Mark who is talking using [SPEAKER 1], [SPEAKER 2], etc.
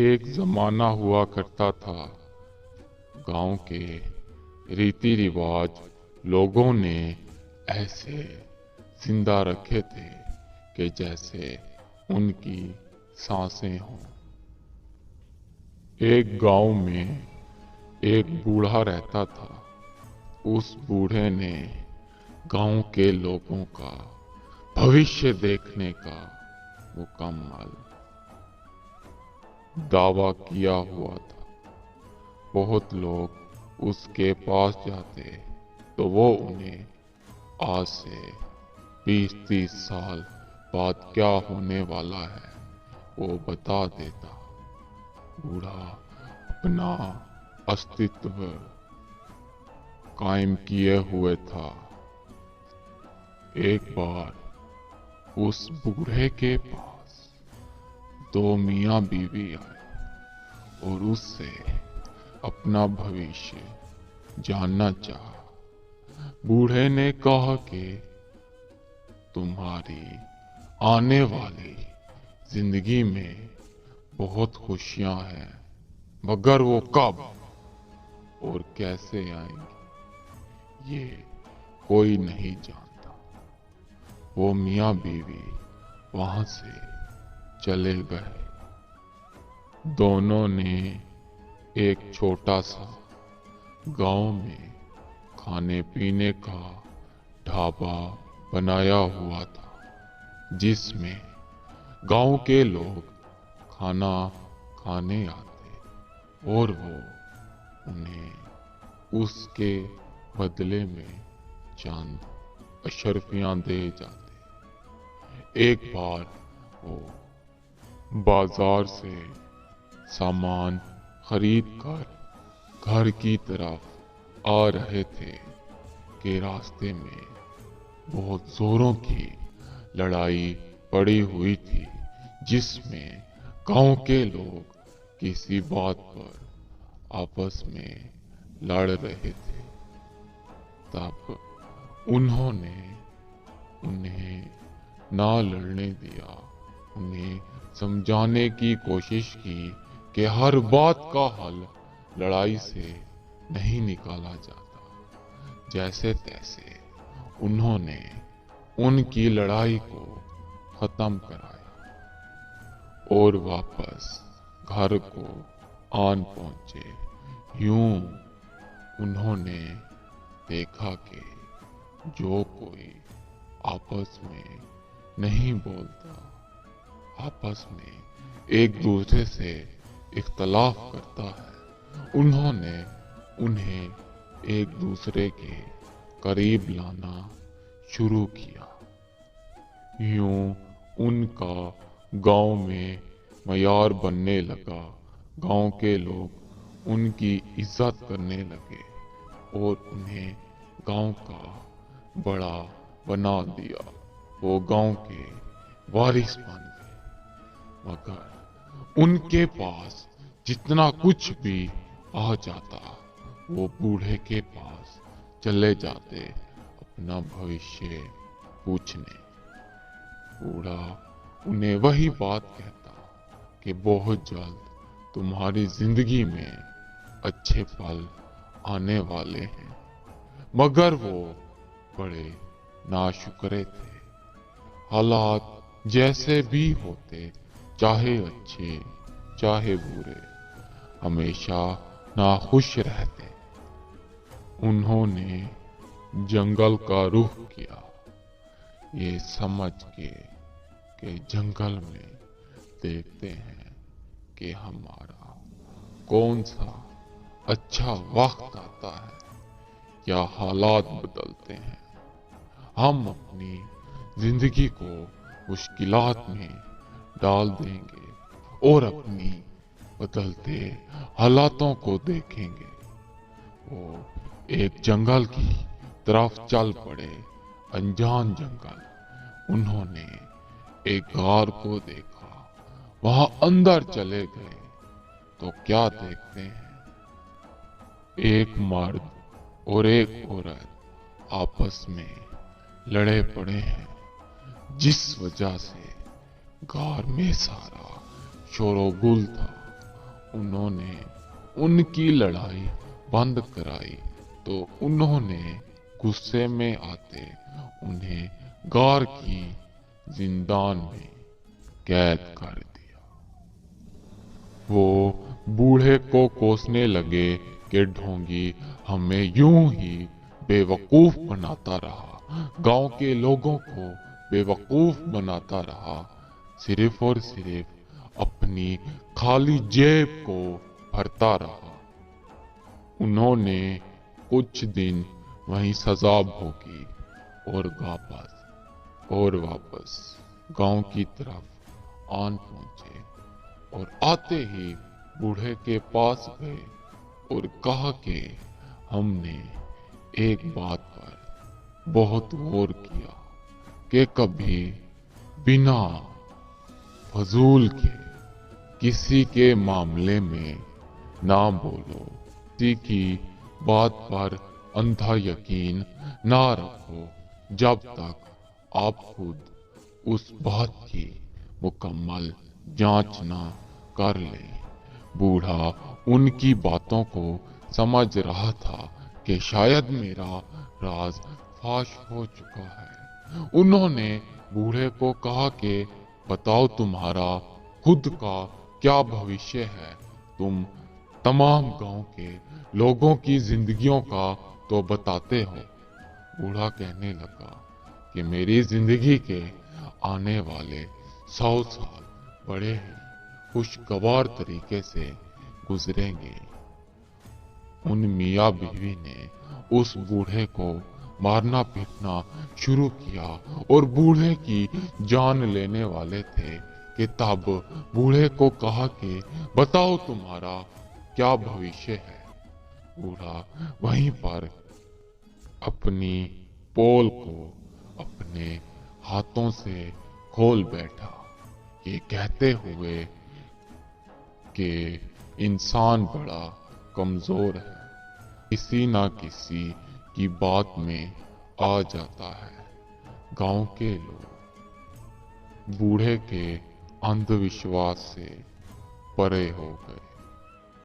[SPEAKER 1] एक जमाना हुआ करता था। गांव के रीति रिवाज लोगों ने ऐसे जिंदा रखे थे कि जैसे उनकी सांसें हों। एक गांव में एक बूढ़ा रहता था। उस बूढ़े ने गांव के लोगों का भविष्य देखने का मुकम्मल दावा किया हुआ था। बहुत लोग उसके पास जाते तो वो उन्हें आज से 20-30 साल बाद क्या होने वाला है वो बता देता। बूढ़ा अपना अस्तित्व कायम किए हुए था। एक बार उस बूढ़े के पास 2 मियाँ बीवी आए और उससे अपना भविष्य जानना चाहा। बूढ़े ने कहा कि तुम्हारी आने वाली जिंदगी में बहुत खुशियां हैं, मगर वो कब और कैसे आएंगी ये कोई नहीं जानता। वो मियाँ बीवी वहां से चले गए। दोनों ने एक छोटा सा गांव में खाने पीने का ढाबा बनाया हुआ था, जिसमें गांव के लोग खाना खाने आते और वो उन्हें उसके बदले में चंद अशर्फियां दे जाते। एक बार वो बाजार से सामान खरीद कर घर की तरफ आ रहे थे कि रास्ते में बहुत जोरों की लड़ाई पड़ी हुई थी, जिसमें गांव के लोग किसी बात पर आपस में लड़ रहे थे। तब उन्होंने उन्हें ना लड़ने दिया। उन्हें समझाने की कोशिश की कि हर बात का हल लड़ाई से नहीं निकाला जाता। जैसे तैसे उन्होंने उनकी लड़ाई को खत्म कराया और वापस घर को आन पहुंचे। यूं उन्होंने देखा कि जो कोई आपस में नहीं बोलता, आपस में एक दूसरे से इख्तलाफ करता है, उन्होंने उन्हें एक दूसरे के करीब लाना शुरू किया। यूं उनका गांव में मयार बनने लगा। गांव के लोग उनकी इज्जत करने लगे और उन्हें गांव का बड़ा बना दिया। वो गांव के वारिस बन गए। मगर उनके पास जितना कुछ भी आ जाता वो बूढ़े के पास चले जाते अपना भविष्य पूछने। बूढ़ा उन्हें वही बात कहता कि बहुत जल्द तुम्हारी जिंदगी में अच्छे पल आने वाले हैं। मगर वो बड़े नाशुक्रे थे। हालात जैसे भी होते, चाहे अच्छे चाहे बुरे, हमेशा नाखुश रहते। उन्होंने जंगल का रुख किया, ये समझ के कि जंगल में देखते हैं कि हमारा कौन सा अच्छा वक्त आता है या हालात बदलते हैं। हम अपनी जिंदगी को मुश्किलात में डाल देंगे और अपनी बदलते हालातों को देखेंगे। वो एक जंगल की तरफ चल पड़े, अनजान जंगल। उन्होंने एक गार को देखा, वहां अंदर चले गए तो क्या देखते हैं, एक मर्द और एक औरत आपस में लड़े पड़े हैं, जिस वजह से गार में सारा शोरगुल था। उन्होंने उनकी लड़ाई बंद कराई तो उन्होंने गुस्से में आते उन्हें गार की जिंदान में कैद कर दिया। वो बूढ़े को कोसने लगे कि ढोंगी हमें यूं ही बेवकूफ बनाता रहा, गांव के लोगों को बेवकूफ बनाता रहा, सिर्फ और सिर्फ अपनी खाली जेब को भरता रहा। उन्होंने कुछ दिन वहीं सजा भोगी और वापस गांव की तरफ आन पहुंचे और आते ही बूढ़े के पास गए और कहा कि हमने एक बात पर बहुत गौर किया कि कभी बिना फजूल के किसी के मामले में ना बोलो, किसी की बात पर अंधा यकीन ना रखो जब तक आप खुद उस बात की मुकम्मल जांच ना कर लें। बूढ़ा उनकी बातों को समझ रहा था कि शायद मेरा राज फाश हो चुका है। उन्होंने बूढ़े को कहा कि बताओ तुम्हारा खुद का क्या भविष्य है, तुम तमाम गांव के लोगों की जिंदगियों का तो बताते हो। बूढ़ा कहने लगा कि मेरी जिंदगी के आने वाले 100 साल बड़े ही खुशगवार तरीके से गुजरेंगे। उन मियाँ बीवी ने उस बूढ़े को मारना पीटना शुरू किया और बूढ़े की जान लेने वाले थे कि तब बूढ़े को कहा कि बताओ तुम्हारा क्या भविष्य है। बूढ़ा वहीं पर अपनी पोल को अपने हाथों से खोल बैठा, ये कहते हुए कि इंसान बड़ा कमजोर है, किसी ना किसी की बात में आ जाता है। गांव के लोग बूढ़े के अंधविश्वास से परे हो गए।